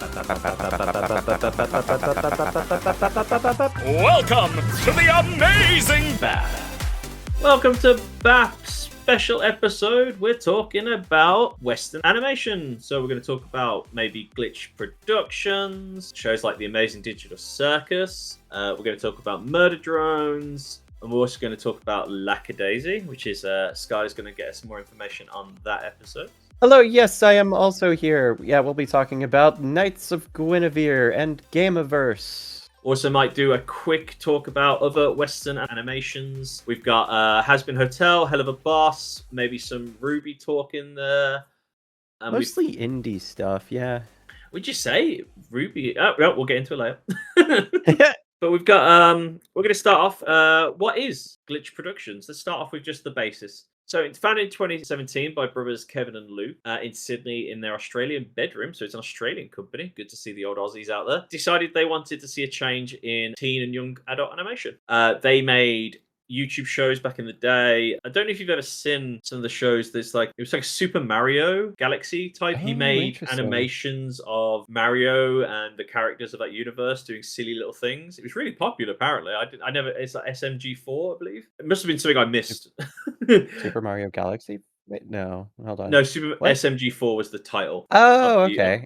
Welcome to the amazing B.A.P. Welcome to B.A.P. special episode. We're talking about Western animation. So we're going to talk about maybe Glitch Productions, shows like The Amazing Digital Circus. We're going to talk about Murder Drones. And we're also going to talk about Lackadaisy, which is Sky's going to get us more information on that episode. Hello, yes, I am also here. Yeah, we'll be talking about Knights of Guinevere and Gameoverse. Also might do a quick talk about other Western animations. We've got Has Been Hotel, Hell of a Boss, maybe some RWBY talk in there. Mostly indie stuff, yeah. Would you say RWBY? Oh, we'll get into it later. But we've got, we're going to start off, what is Glitch Productions? Let's start off with just the basis. So it's founded in 2017 by brothers Kevin and Luke in Sydney in their Australian bedroom. So it's an Australian company. Good to see the old Aussies out there. Decided they wanted to see a change in teen and young adult animation. They made YouTube shows back in the day. I don't know if you've ever seen some of the shows. There's like, it was like Super Mario Galaxy type. He made animations of Mario and the characters of that universe doing silly little things. It was really popular, apparently. I never, it's like SMG4, I believe. It must have been something I missed. Super Mario Galaxy? Wait, no, hold on. No, SMG4 was the title. Oh, okay.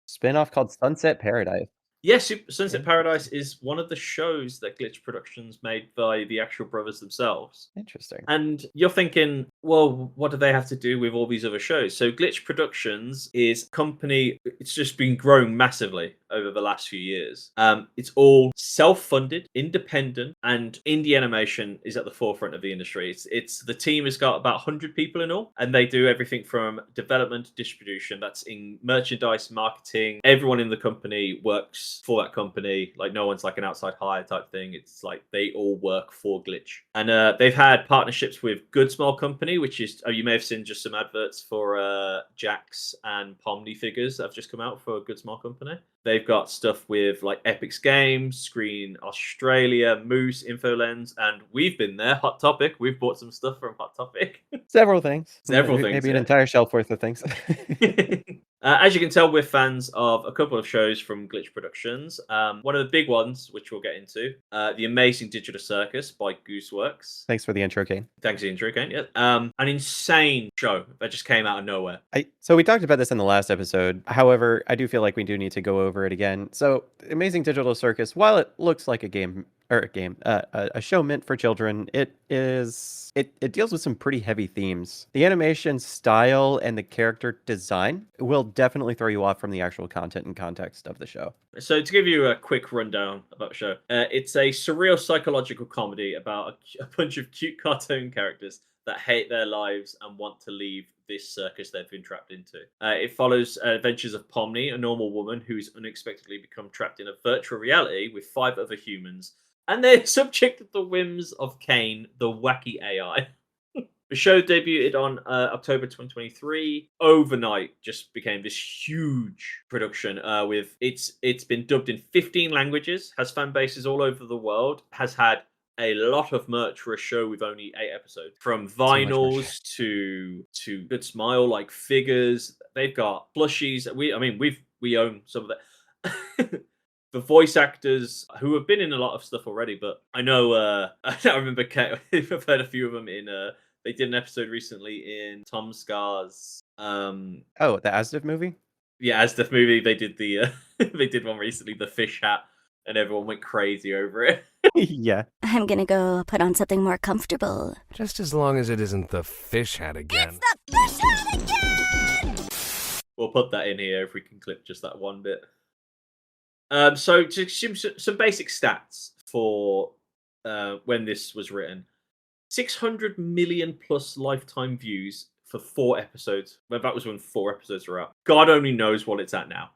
Spin-off called Sunset Paradise. Yes, Sunset Paradise is one of the shows that Glitch Productions made by the actual brothers themselves. Interesting. And you're thinking, well, what do they have to do with all these other shows? So Glitch Productions is a company, it's just been growing massively over the last few years. It's all self-funded, independent, and indie animation is at the forefront of the industry. It's the team has got about 100 people in all, and they do everything from development, distribution, that's in merchandise, marketing. Everyone in the company works for that company. Like no one's like an outside hire type thing. It's like they all work for Glitch. And they've had partnerships with Good Small Company, which is, you may have seen just some adverts for Jax and Pomni figures that have just come out for Good Small Company. They've got stuff with like Epix Games, Screen Australia, Moose, Infolens, and we've been there. Hot Topic. We've bought some stuff from Hot Topic. Several things. Maybe an entire shelf worth of things. As you can tell, we're fans of a couple of shows from Glitch Productions. One of the big ones, which we'll get into, The Amazing Digital Circus by Gooseworks. Thanks for the intro, Kane. Thanks for the intro, Kane. Yeah. An insane show that just came out of nowhere. So we talked about this in the last episode. However, I do feel like we do need to go over it again. So Amazing Digital Circus, while it looks like a show meant for children, it deals with some pretty heavy themes. The animation style and the character design will definitely throw you off from the actual content and context of the show. So to give you a quick rundown about the show, it's a surreal psychological comedy about a bunch of cute cartoon characters that hate their lives and want to leave this circus they've been trapped into. It follows adventures of Pomni, a normal woman who's unexpectedly become trapped in a virtual reality with 5 other humans, and they're subject to the whims of Kane, the wacky AI. The show debuted on October 2023. Overnight, just became this huge production. With it's been dubbed in 15 languages, has fan bases all over the world, has had a lot of merch for a show with only 8 episodes, from vinyls to Good Smile like figures. They've got plushies. We own some of that. The voice actors who have been in a lot of stuff already, but I know I remember I've heard a few of them in they did an episode recently in Tom Scar's the Asdif movie? Yeah, Asdif movie. They did the they did one recently, the fish hat, and everyone went crazy over it. Yeah. I'm gonna go put on something more comfortable. Just as long as it isn't the fish hat again. It's the fish hat again! We'll put that in here if we can clip just that one bit. So some basic stats for when this was written. 600 million plus lifetime views for 4 episodes. Well, that was when 4 episodes were out. God only knows what it's at now.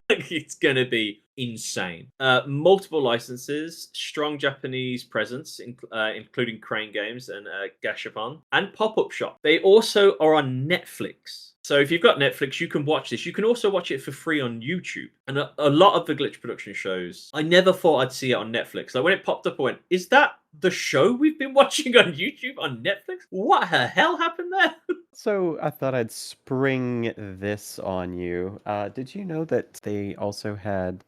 It's going to be insane. Multiple licenses, strong Japanese presence, including Crane Games and Gashapon, and Pop-Up Shop. They also are on Netflix. So if you've got Netflix, you can watch this. You can also watch it for free on YouTube. And a lot of the Glitch Production shows, I never thought I'd see it on Netflix. Like when it popped up, I went, is that the show we've been watching on YouTube on Netflix? What the hell happened there? So I thought I'd spring this on you. Did you know that they also had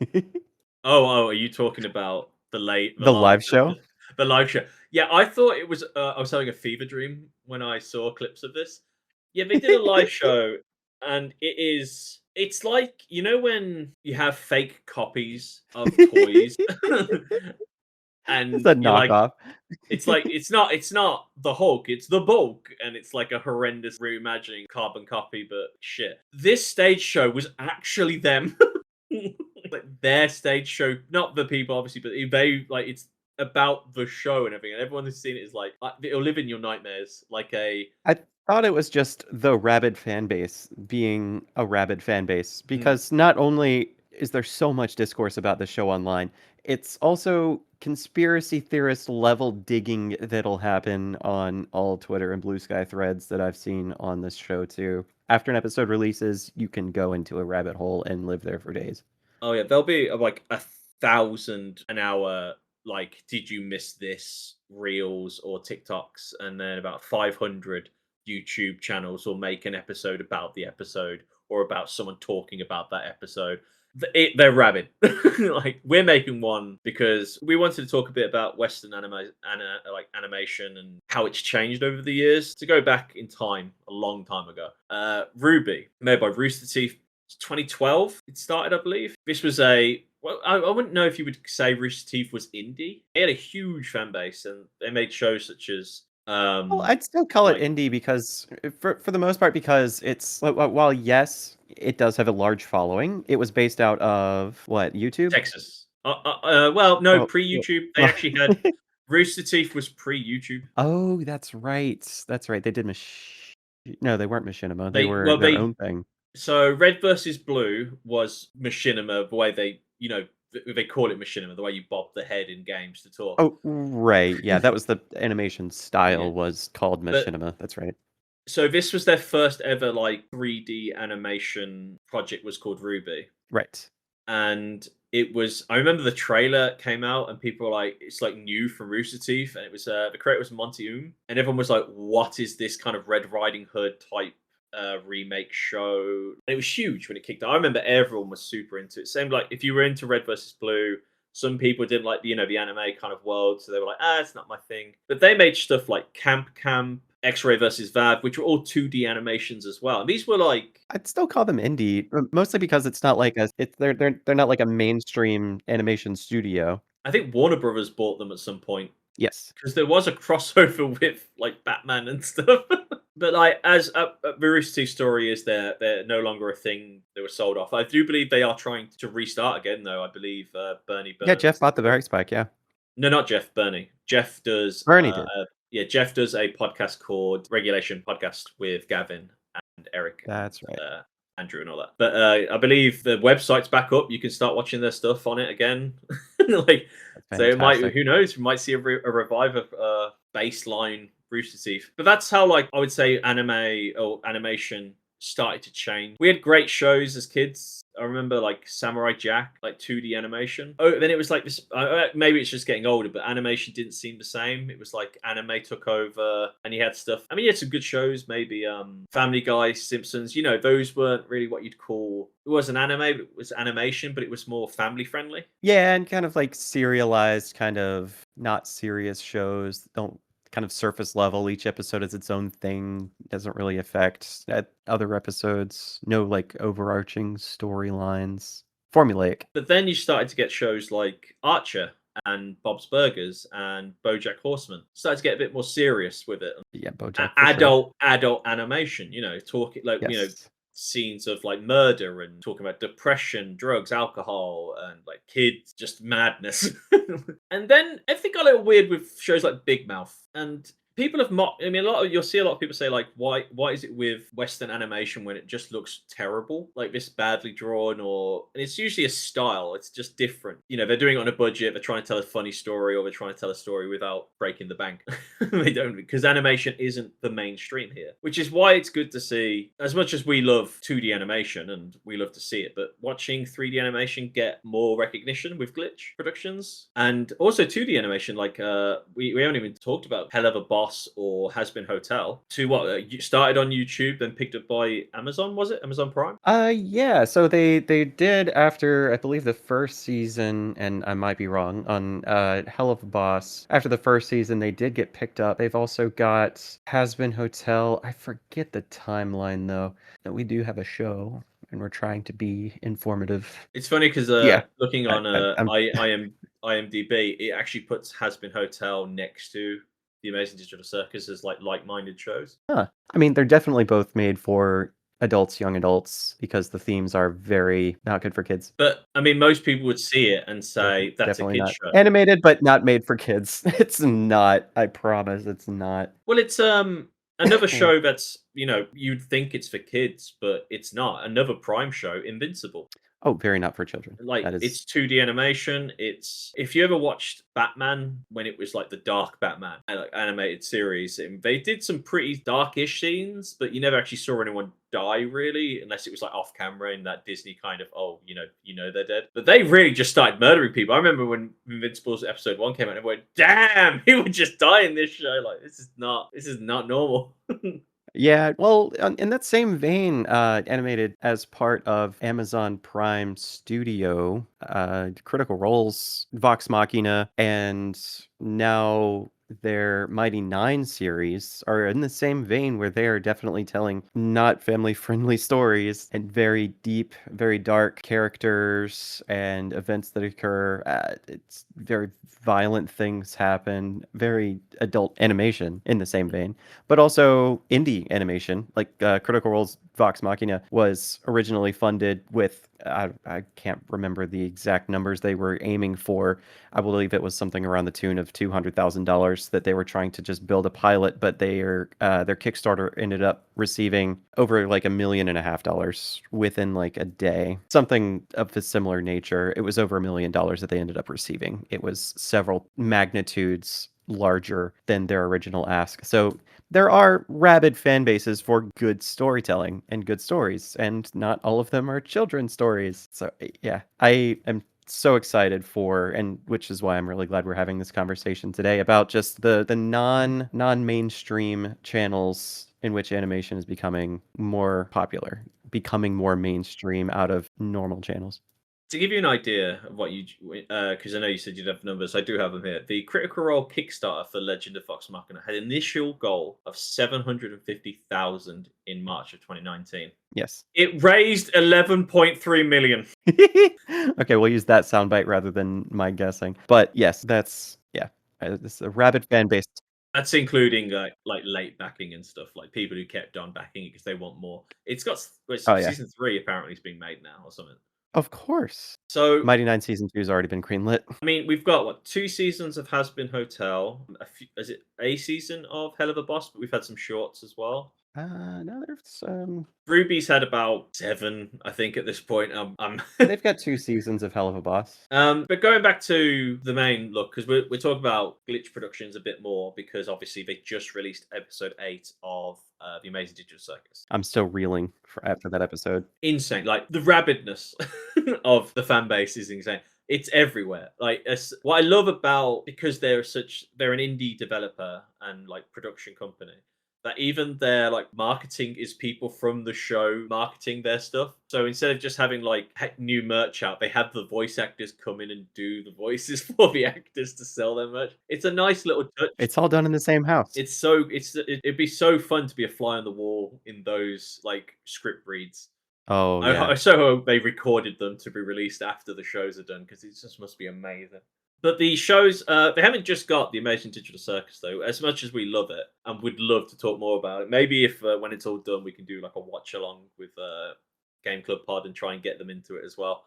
Oh, are you talking about the the live live show? the live show? Yeah, I thought it was. I was having a fever dream when I saw clips of this. Yeah, they did a live show, and it's like, you know, when you have fake copies of toys, It's and a you're like, knockoff. it's not the Hulk, it's the Bulk, and it's like a horrendous reimagining carbon copy, but shit. This stage show was actually them. Like their stage show, not the people obviously, but they like, it's about the show and everything, and everyone who's seen it is like, it'll live in your nightmares. Like a I thought it was just the rabid fan base being a rabid fan base mm, because not only is there so much discourse about the show online, it's also conspiracy theorist level digging that'll happen on all Twitter and Blue Sky threads that I've seen on this show too. After an episode releases, you can go into a rabbit hole and live there for days. oh yeah, there'll be like 1,000 an hour, like, did you miss this reels or TikToks, and then about 500 YouTube channels will make an episode about the episode or about someone talking about that episode. They're rabid. Like, we're making one because we wanted to talk a bit about Western like animation and how it's changed over the years. To go back in time, a long time ago, RWBY, made by Rooster Teeth, 2012 it started, I believe. This was well, I wouldn't know if you would say Rooster Teeth was indie. They had a huge fan base, and they made shows such as Well, I'd still call it like indie because, for the most part, because it's while yes, it does have a large following. It was based out of what, YouTube? Texas. Well, no, Well, pre-YouTube. They well, actually had Rooster Teeth was pre-YouTube. oh, that's right. That's right. They did No, they weren't Machinima. They They were well their they own thing. So Red versus Blue was Machinima, the way they, they call it Machinima, the way you bob the head in games to talk. Oh, right. Yeah, that was the animation Yeah, style was called but Machinima. That's right. so this was their first ever like 3D animation project, was called RWBY. Right. And I remember the trailer came out and people were like, it's like new from Rooster Teeth, and it was the creator was Monty and everyone was like, what is this kind of Red Riding Hood type remake show? And it was huge when it kicked out. I remember everyone was super into it. Same like if you were into Red versus Blue, some people didn't like the anime kind of world, so they were like, it's not my thing. But they made stuff like Camp, X-Ray versus Vav, which were all 2D animations as well. And these were like, I'd still call them indie, mostly because it's not like they're not like a mainstream animation studio. I think Warner Brothers bought them at some point, Yes. because there was a crossover with like Batman and stuff. But like, as Veracity story is, they're no longer a thing. They were sold off. I do believe they are trying to restart again, though. I believe Bernie Yeah, Jeff Burns. bought the rights back. Yeah. No, not Jeff. Bernie. Jeff does. Bernie did. Yeah, Jeff does a podcast called Regulation Podcast with Gavin and Eric, That's right. Andrew, and all that. But I believe the website's back up. You can start watching their stuff on it again. Like, That's so it might. fantastic. Who knows? We might see a revive of baseline Rooster Teeth. But that's how, like, I would say anime or animation started to change. We had great shows as kids. I remember like Samurai Jack, like 2D animation. Oh, then it was like this. Maybe it's just getting older, but animation didn't seem the same. It was like anime took over, and you had stuff. I mean, you had some good shows, maybe Family Guy, Simpsons. Those weren't really what you'd call. It was an anime, but it was animation, but it was more family friendly. Yeah, and kind of like serialized, kind of not serious shows. Don't kind of surface level. Each episode is its own thing. Doesn't really affect other episodes. No like overarching storylines. Formulaic. But then you started to get shows like Archer and Bob's Burgers and BoJack Horseman. Started to get a bit more serious with it. Yeah, BoJack. For sure. Adult animation. Talking like Yes. scenes of like murder and talking about depression, drugs, alcohol, and like kids, just madness. And then everything got a little weird with shows like Big Mouth. And People have mocked. I mean, you'll see a lot of people say like, why is it with Western animation when it just looks terrible, like this badly drawn, or and it's usually a style. It's just different. You know, they're doing it on a budget. They're trying to tell a funny story, or they're trying to tell a story without breaking the bank. They don't, because animation isn't the mainstream here, which is why it's good to see. As much as we love 2D animation and we love to see it, but watching 3D animation get more recognition with Glitch Productions, and also 2D animation, like we haven't even talked about Hell of a Boss or Has Been Hotel, to what started on YouTube, then picked up by Amazon. Was it Amazon Prime? Yeah. So they did, after I believe the first season, and I might be wrong on Hell of a Boss. After the first season, they did get picked up. They've also got Has Been Hotel. I forget the timeline though. That we do have a show, and we're trying to be informative. It's funny because Yeah. looking on I'm IMDb, it actually puts Has Been Hotel next to The Amazing Digital Circus as like-minded shows. Huh. I mean, they're definitely both made for adults, young adults, because the themes are very not good for kids. But I mean, most people would see it and say that's a Definitely kid's not show. animated, but not made for kids. It's not. I promise, it's not. Well, it's another show that's, you know, you'd think it's for kids, but it's not. Another Prime show, Invincible. Oh, very not for children. Like, That is. it's 2D animation. It's, if you ever watched Batman when it was like the Dark Batman like animated series, and they did some pretty darkish scenes, but you never actually saw anyone die really, unless it was like off camera in that Disney kind of, oh, you know they're dead. But they really just started murdering people. I remember when Invincible's episode 1 came out, and I went, damn, he would just die in this show. Like, this is not normal. Yeah, well, in that same vein, animated as part of Amazon Prime Studio, Critical Role's Vox Machina, and now their Mighty Nine series are in the same vein, where they are definitely telling not family-friendly stories and very deep, very dark characters and events that occur. It's very violent things happen, very adult animation in the same vein, but also indie animation. Like Critical Role's Vox Machina was originally funded with, I can't remember the exact numbers they were aiming for. I believe it was something around the tune of $200,000 that they were trying to just build a pilot, but their Kickstarter ended up receiving over like $1.5 million within like a day. Something of a similar nature. It was over $1 million that they ended up receiving. It was several magnitudes larger than their original ask. So there are rabid fan bases for good storytelling and good stories, and not all of them are children's stories. So yeah, I am so excited for, and which is why I'm really glad we're having this conversation today about just the non-mainstream channels in which animation is becoming more popular, becoming more mainstream out of normal channels. To give you an idea of what you, because I know you said you'd have numbers, I do have them here. The Critical Role Kickstarter for Legend of Vox Machina had an initial goal of 750,000 in March of 2019. Yes. It raised 11.3 million. Okay, we'll use that soundbite rather than my guessing. But yes, that's it's a rabid fan base. That's including like late backing and stuff, like people who kept on backing it because they want more. It's got Oh yeah, season 3 apparently is being made now or something. of course. So Mighty Nine season 2 has already been greenlit. I mean, we've got what, 2 seasons of Has Been Hotel, is it a season of Hell of a Boss, but we've had some shorts as well. No, there's RWBY's had about 7, I think, at this point. they've got 2 seasons of Hell of a Boss. But going back to the main look, because we're talking about Glitch Productions a bit more, because obviously they just released episode 8 of The Amazing Digital Circus. I'm still reeling after that episode. Insane. Like, the rabidness of the fan base is insane. It's everywhere. Like, what I love about, because they're an indie developer and like production company, that even their like marketing is people from the show marketing their stuff. So instead of just having like new merch out, they have the voice actors come in and do the voices for the actors to sell their merch. It's a nice little touch. It's all done in the same house. It'd be so fun to be a fly on the wall in those like script reads. Oh yeah. I so hope they recorded them to be released after the shows are done, because it just must be amazing. But the shows, they haven't just got The Amazing Digital Circus, though. As much as we love it and would love to talk more about it, maybe if when it's all done, we can do like a watch along with Game Club Pod and try and get them into it as well.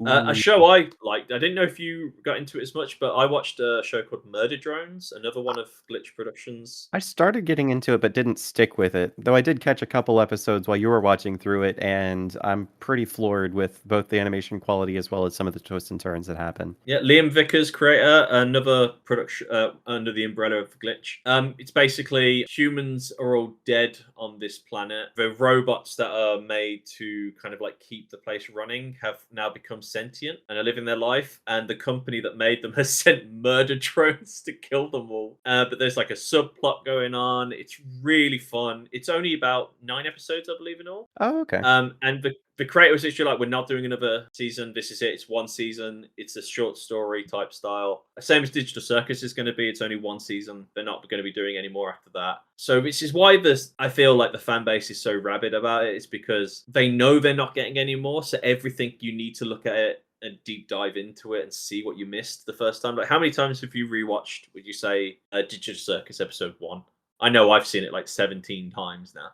A Ooh. show I liked. I didn't know if you got into it as much, but I watched a show called Murder Drones, another one of Glitch Productions. I started getting into it, but didn't stick with it. Though I did catch a couple episodes while you were watching through it, and I'm pretty floored with both the animation quality as well as some of the twists and turns that happen. Yeah, Liam Vickers, creator, another production under the umbrella of Glitch. It's basically humans are all dead on this planet. The robots that are made to kind of like keep the place running have now become sentient and are living their life. And the company that made them has sent murder drones to kill them all. But there's like a subplot going on. It's really fun. It's only about 9 episodes, I believe, in all. Oh, okay. And the creator was literally like, we're not doing another season. This is it. It's one season. It's a short story type style. Same as Digital Circus is going to be. It's only one season. They're not going to be doing any more after that. So this is why I feel like the fan base is so rabid about it. It's because they know they're not getting any more. So everything you need to look at it and deep dive into it and see what you missed the first time. Like, how many times have you rewatched, would you say, Digital Circus episode 1? I know I've seen it like 17 times now.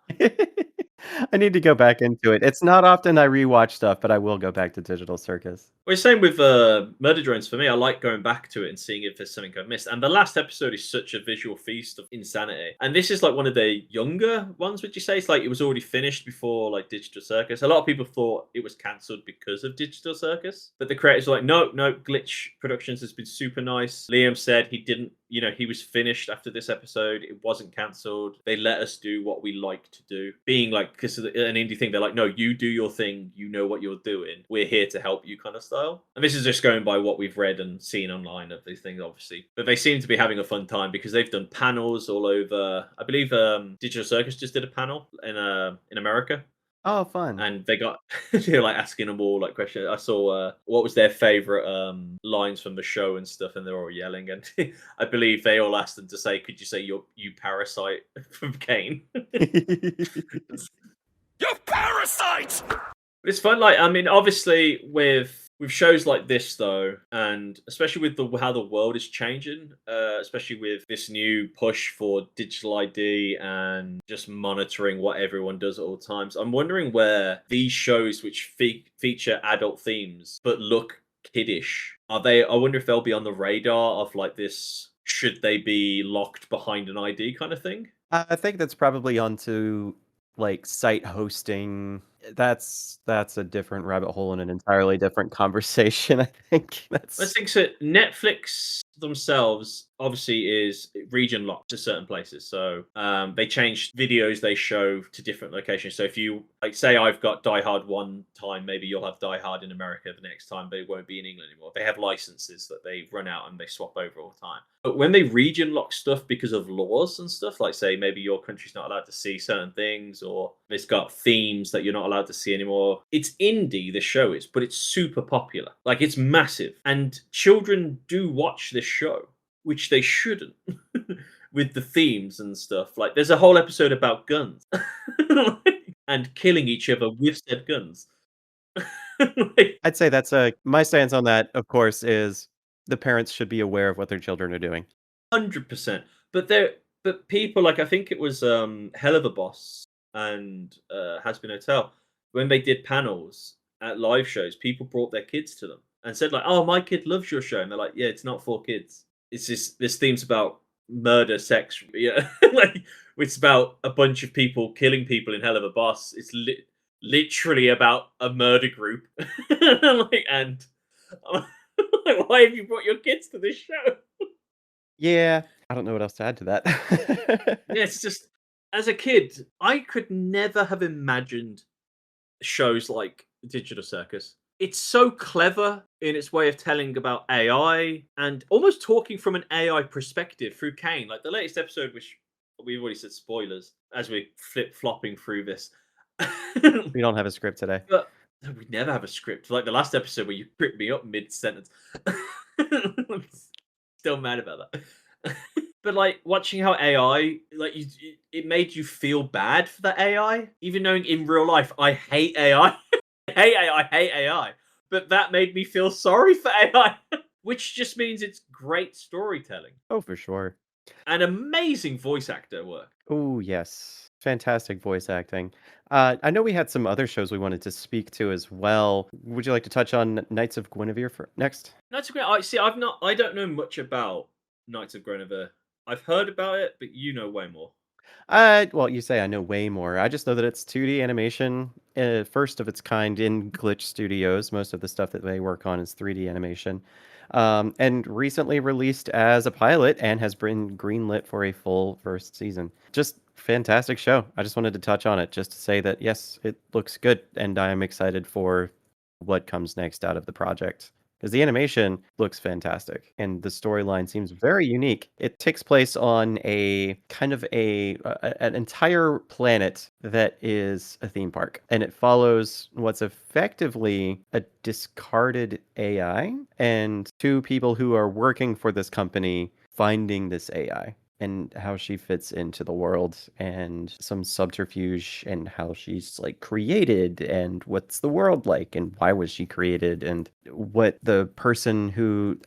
I need to go back into it. It's not often I rewatch stuff, but I will go back to Digital Circus. Well, same with Murder Drones for me. I like going back to it and seeing if there's something I've missed. And the last episode is such a visual feast of insanity. And this is like one of the younger ones, would you say? It's like it was already finished before like Digital Circus. A lot of people thought it was cancelled because of Digital Circus. But the creators were like, no, Glitch Productions has been super nice. Liam said he didn't, he was finished after this episode. It wasn't cancelled. They let us do what we like to do. Being like, because of an indie thing, they're like, no, you do your thing. You know what you're doing. We're here to help you kind of stuff. And this is just going by what we've read and seen online of these things, obviously. But they seem to be having a fun time because they've done panels all over. I believe Digital Circus just did a panel in America. Oh, fun. And they got they're like asking them all like questions. I saw what was their favorite lines from the show and stuff, and they're all yelling. And I believe they all asked them to say, "Could you say you parasite from Kane?" You parasite! It's fun. Like, I mean, obviously with shows like this though, and especially with how the world is changing, especially with this new push for digital ID and just monitoring what everyone does at all times, I'm wondering where these shows which feature adult themes but look kiddish, I wonder if they'll be on the radar of like this, should they be locked behind an ID kind of thing? I think that's probably onto like site hosting. That's a different rabbit hole and an entirely different conversation. I think I think so. Netflix themselves obviously is region locked to certain places, so they changed videos they show to different locations. So if you like, say I've got Die Hard one time, maybe you'll have Die Hard in America the next time, but it won't be in England anymore. They have licenses that they run out and they swap over all the time. But when they region lock stuff because of laws and stuff, like say maybe your country's not allowed to see certain things, or it's got themes that you're not allowed to see anymore. It's indie, this show is, but it's super popular. Like, it's massive, and children do watch this show, which they shouldn't. With the themes and stuff, like there's a whole episode about guns and killing each other with said guns. I'd say that's my stance on that, of course, is the parents should be aware of what their children are doing. 100%. But people, like, I think it was Hell of a Boss and Has Been Hotel, when they did panels at live shows, people brought their kids to them and said like, "Oh, my kid loves your show," and they're like, "Yeah, it's not for kids. It's just this theme's about murder, sex, yeah, like it's about a bunch of people killing people in Hell of a Boss. It's literally about a murder group." Like, and I'm like, why have you brought your kids to this show? Yeah, I don't know what else to add to that. Yeah, it's just, as a kid, I could never have imagined shows like Digital Circus. It's so clever in its way of telling about AI and almost talking from an AI perspective through Kane. Like the latest episode, which we've already said spoilers as we're flip-flopping through this. We don't have a script today. But we never have a script. Like the last episode where you tripped me up mid-sentence. I'm still mad about that. But like watching how AI, like it made you feel bad for the AI, even knowing in real life I hate AI. I hate AI. But that made me feel sorry for AI, which just means it's great storytelling. Oh, for sure. And amazing voice actor work. Oh, yes. Fantastic voice acting. I know we had some other shows we wanted to speak to as well. Would you like to touch on Knights of Guinevere for next? Knights of Guinevere. I don't know much about Knights of Guinevere. I've heard about it, but you know way more. Well, you say I know way more. I just know that it's 2D animation, first of its kind in Glitch Studios. Most of the stuff that they work on is 3D animation. And recently released as a pilot and has been greenlit for a full first season. Just fantastic show. I just wanted to touch on it just to say that yes, it looks good and I am excited for what comes next out of the project. Because the animation looks fantastic and the storyline seems very unique. It takes place on a kind of an entire planet that is a theme park, and it follows what's effectively a discarded AI and two people who are working for this company finding this AI and how she fits into the world and some subterfuge and how she's like created and what's the world like and why was she created and what the person who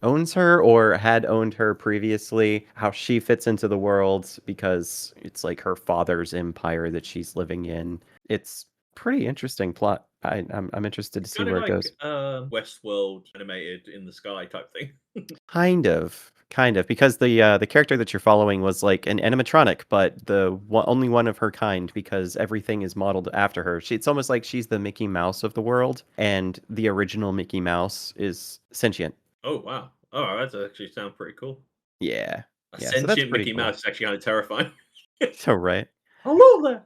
owns her or had owned her previously, how she fits into the world because it's like her father's empire that she's living in. It's pretty interesting plot. I'm interested to see Kind of where it like goes. Westworld animated in the sky type thing. Kind of, because the character that you're following was like an animatronic, but only one of her kind because everything is modeled after her. It's almost like she's the Mickey Mouse of the world, and the original Mickey Mouse is sentient. Oh wow! Oh, that actually sounds pretty cool. Yeah, A yeah. So that's sentient pretty Mickey cool. Mouse is actually kind of terrifying. So right. Hello there.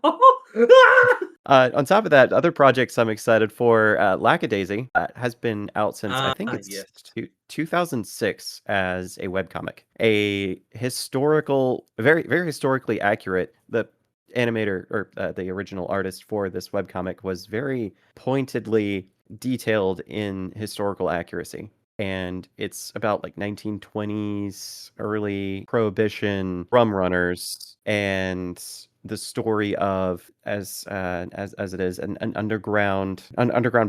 On top of that, other projects I'm excited for, Lackadaisy has been out since I think it's Yes. 2006 as a webcomic. A historical, very, very historically accurate. The animator or the original artist for this webcomic was very pointedly detailed in historical accuracy. And it's about like 1920s, early prohibition, rum runners, and the story of as it is an underground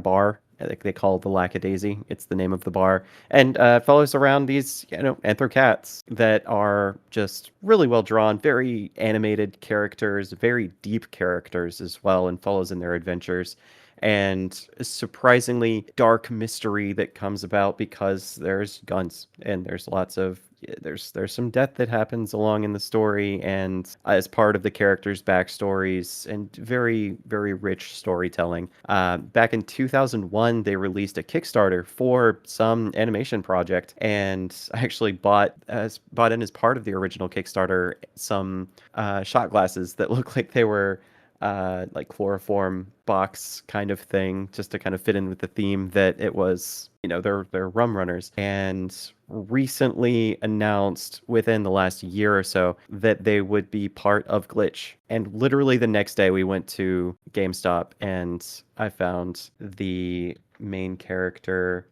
bar. Like they call it the Lackadaisy. It's the name of the bar, and follows around these anthro cats that are just really well drawn, very animated characters, very deep characters as well, and follows in their adventures. And a surprisingly dark mystery that comes about because there's guns and there's lots of there's some death that happens along in the story and as part of the characters' backstories and very very rich storytelling. Back in 2001, they released a Kickstarter for some animation project, and I actually bought in as part of the original Kickstarter some shot glasses that look like they were like chloroform box kind of thing, just to kind of fit in with the theme that it was, they're rum runners. And recently announced within the last year or so that they would be part of Glitch. And literally the next day we went to GameStop and I found the main character,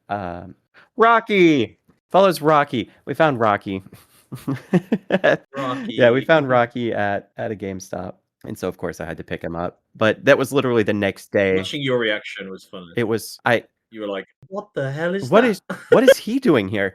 Rocky. Follows Rocky. We found Rocky. Rocky. Yeah, we found Rocky at a GameStop. And so, of course, I had to pick him up. But that was literally the next day. Watching your reaction was funny. It was You were like, "What the hell is what that?" what is he doing here?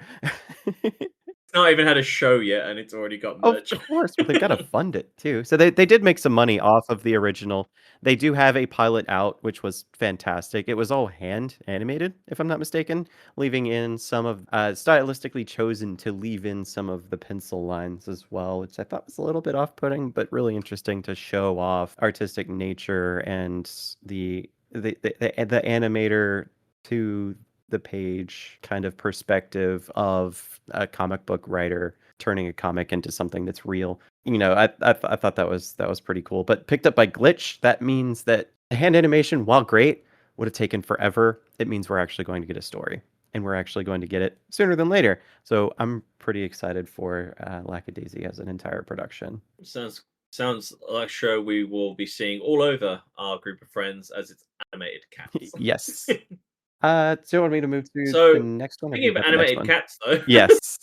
It's not even had a show yet, and it's already got Of merch. course, well, they've got to fund it too. So they did make some money off of the original. They do have a pilot out, which was fantastic. It was all hand animated, if I'm not mistaken, leaving in some of stylistically chosen to leave in some of the pencil lines as well, which I thought was a little bit off-putting, but really interesting to show off artistic nature and the animator to the page kind of perspective of a comic book writer turning a comic into something that's real. I thought that was pretty cool. But picked up by Glitch, that means that the hand animation, while great, would have taken forever. It means we're actually going to get a story, and we're actually going to get it sooner than later. So I'm pretty excited for Lackadaisy as an entire production. Sounds like a show we will be seeing all over our group of friends as it's animated cats. Yes. So you want me to move to So, the next one? Or speaking you of got the next animated one? cats, though. Yes.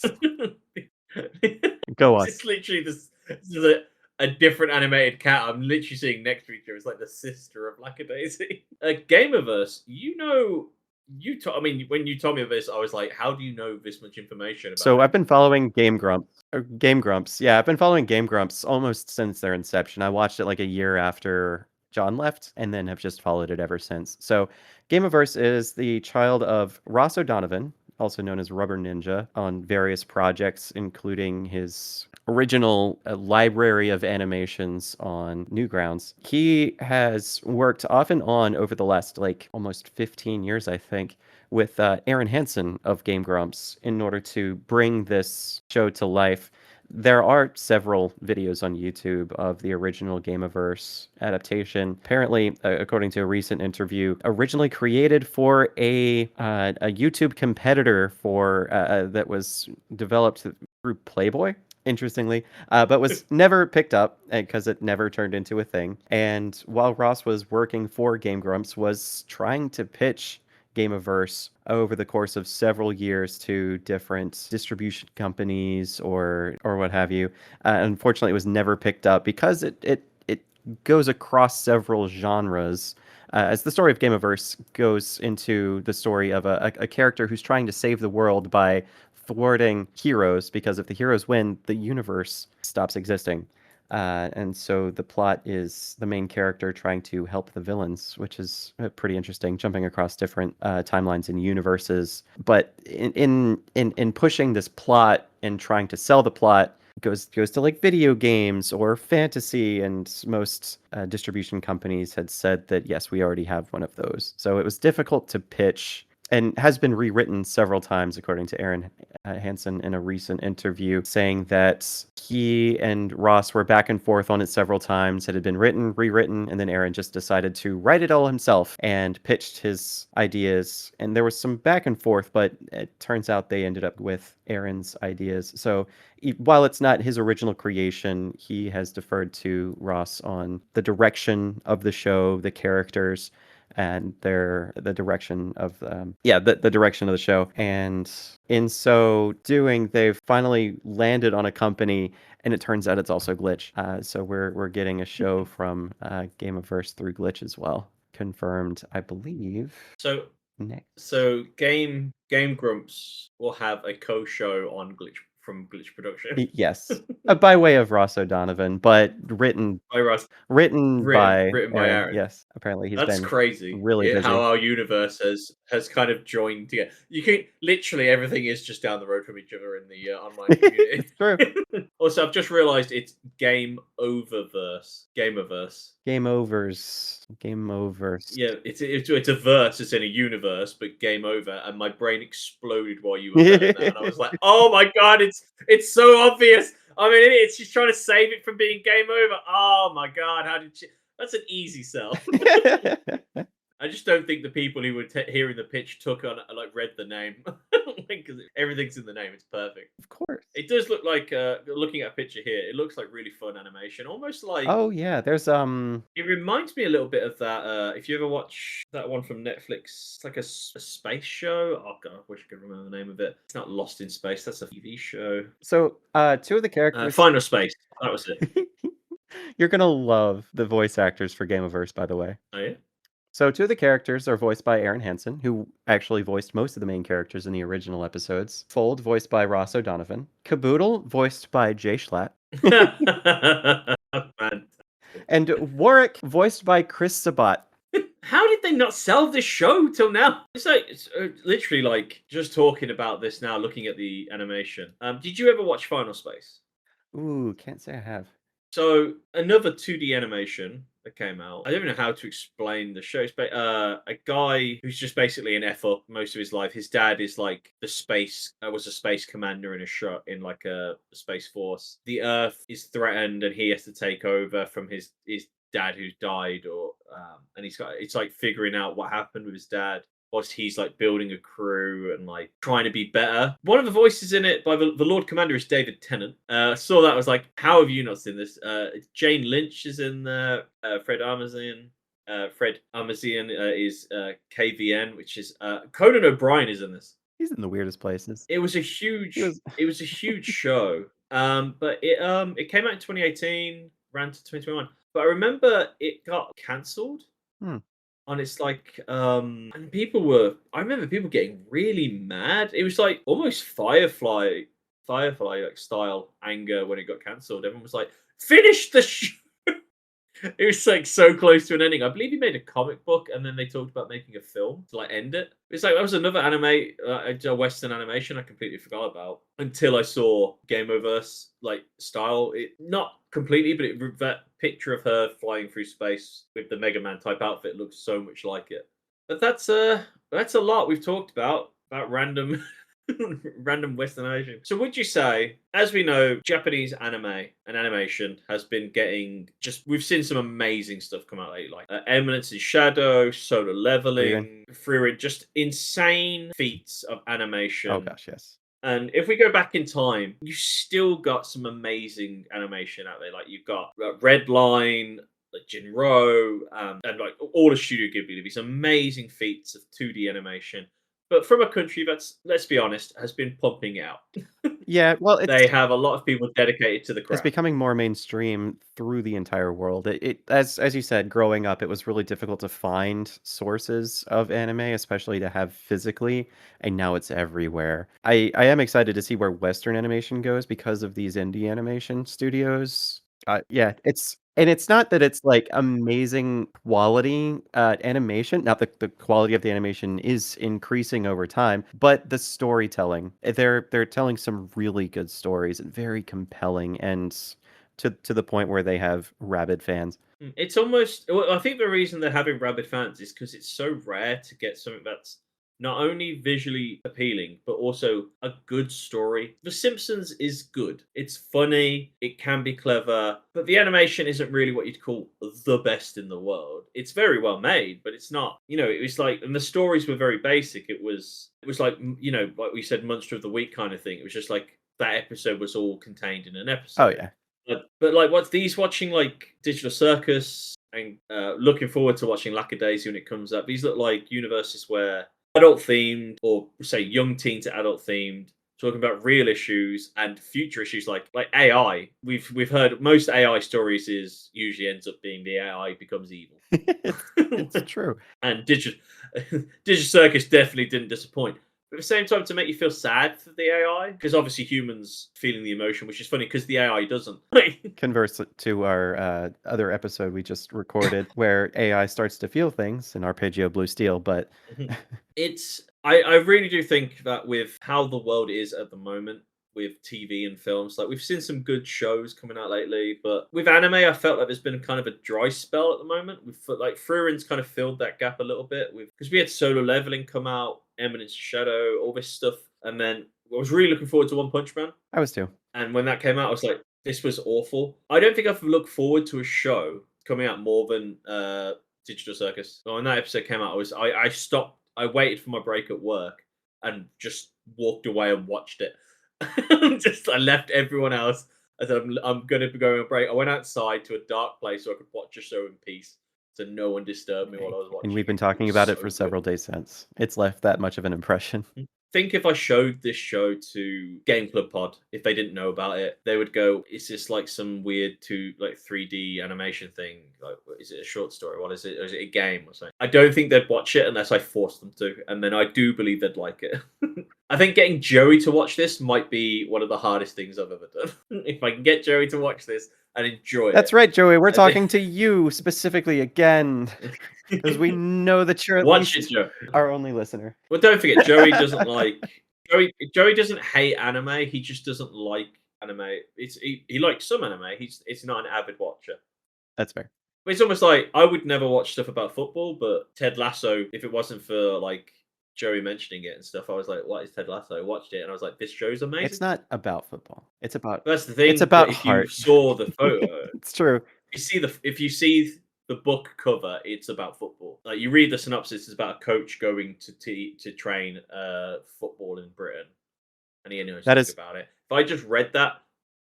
Go on. It's literally this is a different animated cat I'm literally seeing next to each other. It's like the sister of Lackadaisy. Gameoverse, you know I mean, when you told me this, I was like, how do you know this much information about So it? I've been following Game Grumps. Yeah, I've been following Game Grumps almost since their inception. I watched it like a year after John left, and then have just followed it ever since. So Gameoverse is the child of Ross O'Donovan, also known as Rubber Ninja, on various projects, including his original library of animations on Newgrounds. He has worked off and on over the last like almost 15 years, I think, with Aaron Hansen of Game Grumps in order to bring this show to life. There are several videos on YouTube of the original Gameoverse adaptation. Apparently, according to a recent interview, originally created for a YouTube competitor for that was developed through Playboy, interestingly, but was never picked up because it never turned into a thing. And while Ross was working for Game Grumps, was trying to pitch Gameoverse over the course of several years to different distribution companies or what have you. Unfortunately, it was never picked up because it goes across several genres. As the story of Gameoverse goes into the story of a character who's trying to save the world by thwarting heroes, because if the heroes win, the universe stops existing. And so the plot is the main character trying to help the villains, which is pretty interesting, jumping across different timelines and universes. But in pushing this plot and trying to sell the plot, goes to like video games or fantasy, and most distribution companies had said that yes, we already have one of those. So it was difficult to pitch, and has been rewritten several times, according to Aaron Hansen in a recent interview, saying that he and Ross were back and forth on it several times. It had been written, rewritten, and then Aaron just decided to write it all himself and pitched his ideas. And there was some back and forth, but it turns out they ended up with Aaron's ideas. So while it's not his original creation, he has deferred to Ross on the direction of the show, the characters, and the direction of the direction of the show. And in so doing, they've finally landed on a company, and it turns out it's also Glitch. So we're getting a show from Gameoverse through Glitch as well, confirmed, I believe. So Next. So Game Grumps will have a co-show on Glitch Production. Yes, by way of Ross O'Donovan, but written By Russ. written by Written by Aaron. Yes, apparently he's That's been crazy. really busy. How our universe has kind of joined together. You can literally everything is just down the road from each other in the online community. It's true. Also, I've just realized it's Gameoverse. Gameoverse. Yeah, it's a verse. It's in a universe, but game over. And my brain exploded while you were saying that, and I was like, "Oh my god, it's so obvious." I mean, it's just trying to save it from being game over. Oh my god, how did she? That's an easy sell. I just don't think the people who were hearing the pitch took on read the name, because everything's in the name. It's perfect. Of course. It does look like looking at a picture here. It looks like really fun animation, almost like. Oh yeah, there's It reminds me a little bit of that. If you ever watch that one from Netflix, it's like a space show. Oh god, I wish I could remember the name of it. It's not Lost in Space. That's a TV show. So two of the characters. Final Space. That was it. You're gonna love the voice actors for Gameoverse, by the way. Oh yeah. So two of the characters are voiced by Aaron Hansen, who actually voiced most of the main characters in the original episodes. Fold, voiced by Ross O'Donovan. Caboodle, voiced by Jay Schlatt. Man. And Warwick, voiced by Chris Sabat. How did they not sell this show till now? It's like literally like just talking about this now, looking at the animation. Did you ever watch Final Space? Ooh, can't say I have. So another 2D animation that came out. I don't even know how to explain the show. It's a guy who's just basically an F up most of his life. His dad is like was a space commander in like a space force. The Earth is threatened, and he has to take over from his dad who's died, and it's like figuring out what happened with his dad whilst he's like building a crew and like trying to be better. One of the voices in it by the Lord Commander is David Tennant. I saw that, I was like, how have you not seen this? Jane Lynch is in there. Fred Armisen is KVN, which is Conan O'Brien is in this. He's in the weirdest places. It was a huge show. But it came out in 2018, ran to 2021. But I remember it got cancelled and it's like, and I remember people getting really mad. It was like almost Firefly like style anger when it got cancelled. Everyone was like, "Finish the show!" It was like so close to an ending. I believe he made a comic book, and then they talked about making a film to like end it. It's like that was another a Western animation I completely forgot about until I saw Gameoverse like style. It not completely, but that picture of her flying through space with the Mega Man type outfit looks so much like it. But that's a lot we've talked about random random Western Asian. So would you say, as we know, Japanese anime and animation has been getting just we've seen some amazing stuff come out lately, like Eminence in Shadow, Solo Leveling, Frieren, just insane feats of Oh animation. gosh, yes. And if we go back in time, you still got some amazing animation out there. Like you've got Redline, like Jinro, and like all the Studio Ghibli, these amazing feats of 2D animation. But from a country that's, let's be honest, has been pumping it out. Yeah, well, They have a lot of people dedicated to the it's craft. becoming more mainstream through the entire world. As you said, growing up, it was really difficult to find sources of anime, especially to have physically, and now it's everywhere. I am excited to see where Western animation goes because of these indie animation studios. Yeah, it's not that it's like amazing quality animation. Not the quality of the animation is increasing over time, but the storytelling. They're telling some really good stories and very compelling, and to the point where they have rabid fans. It's almost. Well, I think the reason they're having rabid fans is because it's so rare to get something that's not only visually appealing but also a good story. The Simpsons is good. It's funny. It can be clever, but the animation isn't really what you'd call the best in the world. It's very well made, but it's not. It was like, and the stories were very basic. It was like like we said, Monster of the Week kind of thing. It was just like that episode was all contained in an Oh episode. yeah. But like, what's these watching like Digital Circus and looking forward to watching Lackadaisy when it comes up. These look like universes where adult themed, or say young teen to adult themed, talking about real issues and future issues like AI. We've heard most AI stories is usually ends up being the AI becomes evil. It's true. And Digital Circus definitely didn't disappoint. But at the same time, to make you feel sad for the AI, because obviously humans feeling the emotion, which is funny because the AI doesn't. Converse to our other episode we just recorded, where AI starts to feel things in Arpeggio Blue Steel, but I really do think that with how the world is at the moment with TV and films, like we've seen some good shows coming out lately, but with anime, I felt like there's been kind of a dry spell at the moment. We've like Fruren's kind of filled that gap a little bit with because we had Solo Leveling come out, Eminence Shadow, all this stuff, and then I was really looking forward to One Punch Man. I was too. And when that came out, I was like, this was awful. I don't think I've looked forward to a show coming out more than Digital Circus. So when that episode came out, I stopped. I waited for my break at work and just walked away and watched it. I left everyone else. I said, I'm going to be going on a break. I went outside to a dark place so I could watch a show in peace, so no one disturbed me while I was watching. And we've been It talking was about it so for good. several days since. It's left that much of an impression. Think if I showed this show to Game Club Pod, if they didn't know about it, they would go, "Is this like some weird 3D animation thing? Like, is it a short story? What is it? Or is it a game or something?" I don't think they'd watch it unless I forced them to, and then I do believe they'd like it. I think getting Joey to watch this might be one of the hardest things I've ever done. If I can get Joey to watch this and enjoy That's it. right, Joey. We're I talking think- to you specifically again, because we know that you're at Watch least it, Joe. our only listener. Well, don't forget, Joey doesn't like Joey doesn't hate anime. He just doesn't like anime. He likes some anime. It's not an avid watcher. That's fair. But it's almost like I would never watch stuff about football, but Ted Lasso, if it wasn't for like Joey mentioning it and stuff, I was like, "What is Ted Lasso?" I watched it and I was like, "This show's amazing." It's not about football. It's about That's the thing. it's about If heart. you saw the photo, It's true. if you see the book cover, it's about football. Like you read the synopsis, it's about a coach going to train football in Britain, and he knows That nothing is about it. If I just read that,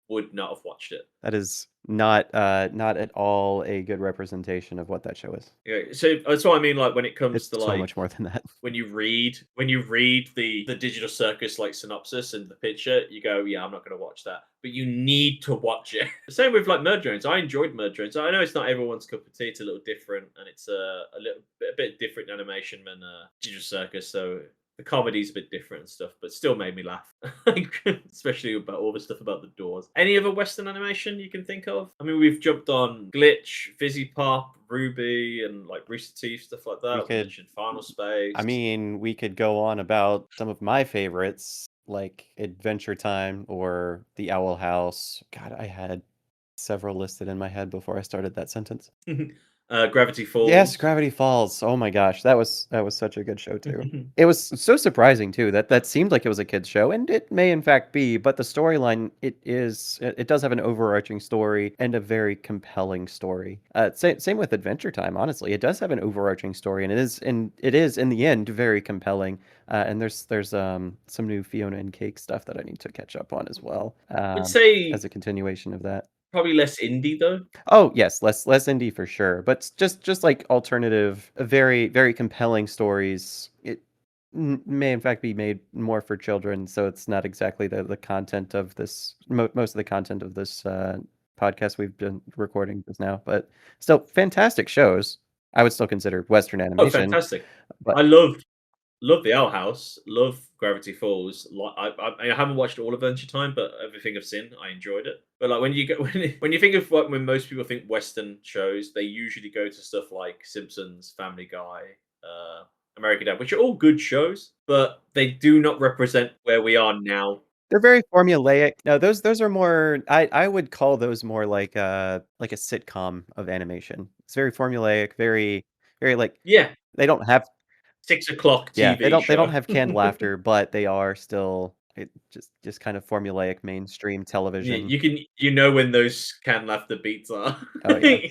would not have watched it. that is not at all a good representation of what that show is. Yeah, so that's what I mean. Like when it comes It's to so like much more than that. when you read the digital circus like synopsis and the picture, you go, yeah, I'm not going to watch that. But you need to watch it. Same with like Murder Drones. I enjoyed Murder Drones. I know it's not everyone's cup of tea. It's a little different, and it's a bit different animation than digital circus. So the comedy's a bit different and stuff, but still made me laugh. Especially about all the stuff about the doors. Any other Western animation you can think of? I mean, we've jumped on Glitch, Fizzy Pop, RWBY, and like Rooster Teeth, stuff like that. We could- mentioned Final Space. I mean, we could go on about some of my favorites, like Adventure Time or The Owl House. God, I had several listed in my head before I started that sentence. Gravity Falls. Yes, Gravity Falls. Oh my gosh, that was such a good show too. It was so surprising too that seemed like it was a kids show, and it may in fact be, but the storyline it does have an overarching story and a very compelling story. Same with Adventure Time. Honestly, it does have an overarching story, and it is in the end very compelling. And there's some new Fiona and Cake stuff that I need to catch up on as well. I'd say As a continuation of that. probably less indie though. Oh yes, less indie for sure, but just like alternative, very very compelling stories. It may in fact be made more for children, so it's not exactly the content of this. Most of the content of this podcast we've been recording just now, but still fantastic shows. I would still consider Western Oh, animation. fantastic! But I love the Owl House. Love Gravity Falls. Like I haven't watched all of Adventure Time, but everything I've seen, I enjoyed it. But like when you go when you think of what when most people think Western shows, they usually go to stuff like Simpsons, Family Guy, American Dad, which are all good shows, but they do not represent where we are now. they're very formulaic. No, those are more. I would call those more like a sitcom of animation. It's very formulaic, very like Yeah, they don't have 6 o'clock yeah, TV they don't show. have canned laughter, but they are still just kind of formulaic mainstream Yeah, television. you know when those can laugh the beats are. Oh yeah.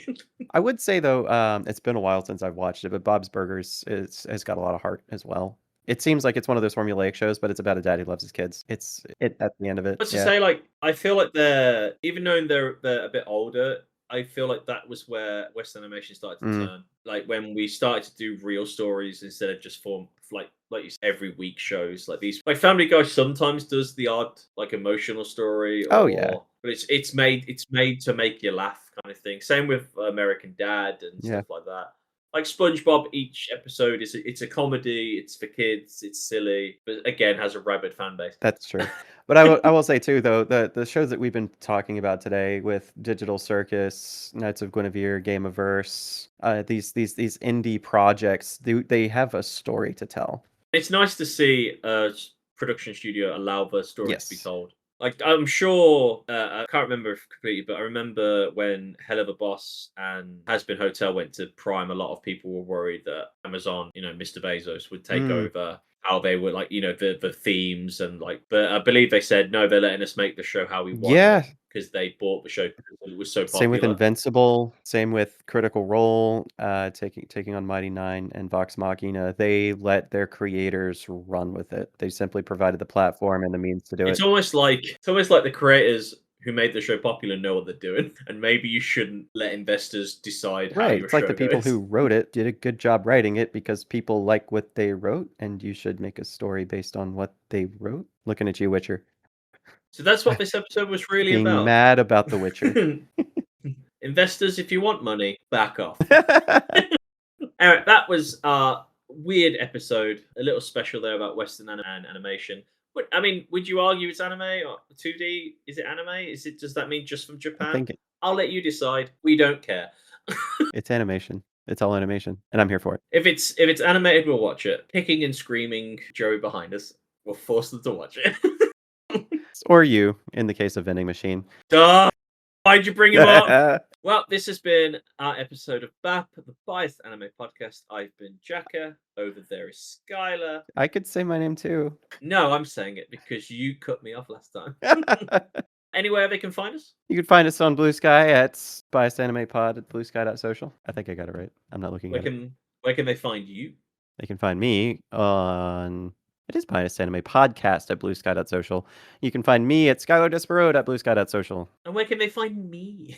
I would say though, it's been a while since I've watched it, but Bob's Burgers has got a lot of heart as well. It seems like it's one of those formulaic shows, but it's about a dad who loves his kids. It's it at the end of it. What's to Yeah. say, like, I feel like they're even though they're a bit older, I feel like that was where Western animation started to Mm. turn. Like when we started to do real stories instead of just form like you said, every week shows like these. Like Family Guy sometimes does the odd like emotional story, Oh yeah. but it's made to make you laugh kind of thing. Same with American Dad and Yeah. stuff like that. Like SpongeBob, each episode it's a comedy. It's for kids. It's silly, but again has a rabid fan base. That's true. But I will say too, though, the shows that we've been talking about today with Digital Circus, Knights of Guinevere, Gameoverse, these indie projects, they have a story to tell. It's nice to see a production studio allow the story to be Yes. told. Like I'm sure I can't remember completely, but I remember when Hell of a Boss and Has Been Hotel went to Prime, a lot of people were worried that Amazon, Mr. Bezos would take Mm. over how they were like, the themes and like. But I believe they said no, they're letting us make the show how we want Yeah. because they bought the show because it was so popular. Same with Invincible, same with Critical Role, taking on Mighty Nine and Vox Machina. They let their creators run with it. They simply provided the platform and the means to do it. It's almost like the creators who made the show popular know what they're doing, and maybe you shouldn't let investors decide how Right. your It's like show the people goes. who wrote it did a good job writing it because people like what they wrote, and you should make a story based on what they wrote. Looking at you, Witcher. So that's what this episode was really Being about. mad about The Witcher. Investors, if you want money, back off. Eric, that was a weird episode. A little special there about Western and animation. But I mean, would you argue it's anime or 2D? Is it anime? Does that mean just from I Japan? think I'll let you decide. We don't care. it's animation. It's all animation, and I'm here for it. If it's animated, we'll watch it. Kicking and screaming Joey behind us will force them to watch it. Or you, in the case of Vending Machine. Duh! Why'd you bring him up? Well, this has been our episode of B.A.P, the Biased Anime Podcast. I've been Jacka. Over there is Skylar. I could say my name too. No, I'm saying it because you cut me off last time. Anywhere they can find us? You can find us on Blue Sky at Biased Anime Pod at bluesky.social. I think I got it right. I'm not looking at it. Where can they find you? They can find me on it is Biased Anime Podcast at bluesky.social. You can find me at Skylar Desperode at bluesky.social. And where can they find me?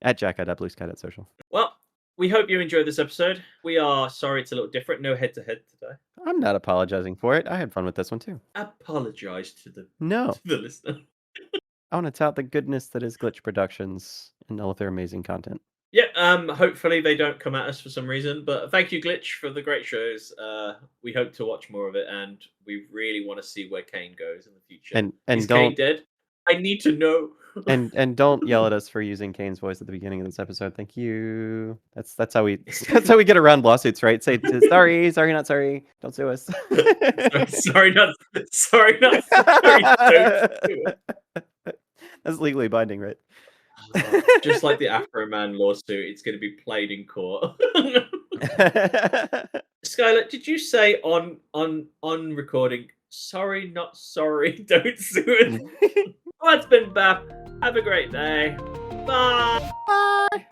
At Jack@bluesky.social. Well, we hope you enjoyed this episode. We are sorry it's a little different. No head-to-head today. I'm not apologizing for it. I had fun with this one too. Apologize to the No, listener. I want to tout the goodness that is Glitch Productions and all of their amazing content. Yeah, hopefully they don't come at us for some reason. But thank you, Glitch, for the great shows. We hope to watch more of it, and we really want to see where Kane goes in the future. And Is Kane don't dead? I need to know. and don't yell at us for using Kane's voice at the beginning of this episode. Thank you. That's how we get around lawsuits, right? Say sorry, not sorry. Don't sue us. sorry, not sorry. Don't sue us. That's legally binding, right? Just like the Afro Man lawsuit, it's going to be played in court. Skylar, did you say on recording? Sorry, not sorry. Don't sue us. Well, that's been B.A.P. Have a great day. Bye. Bye.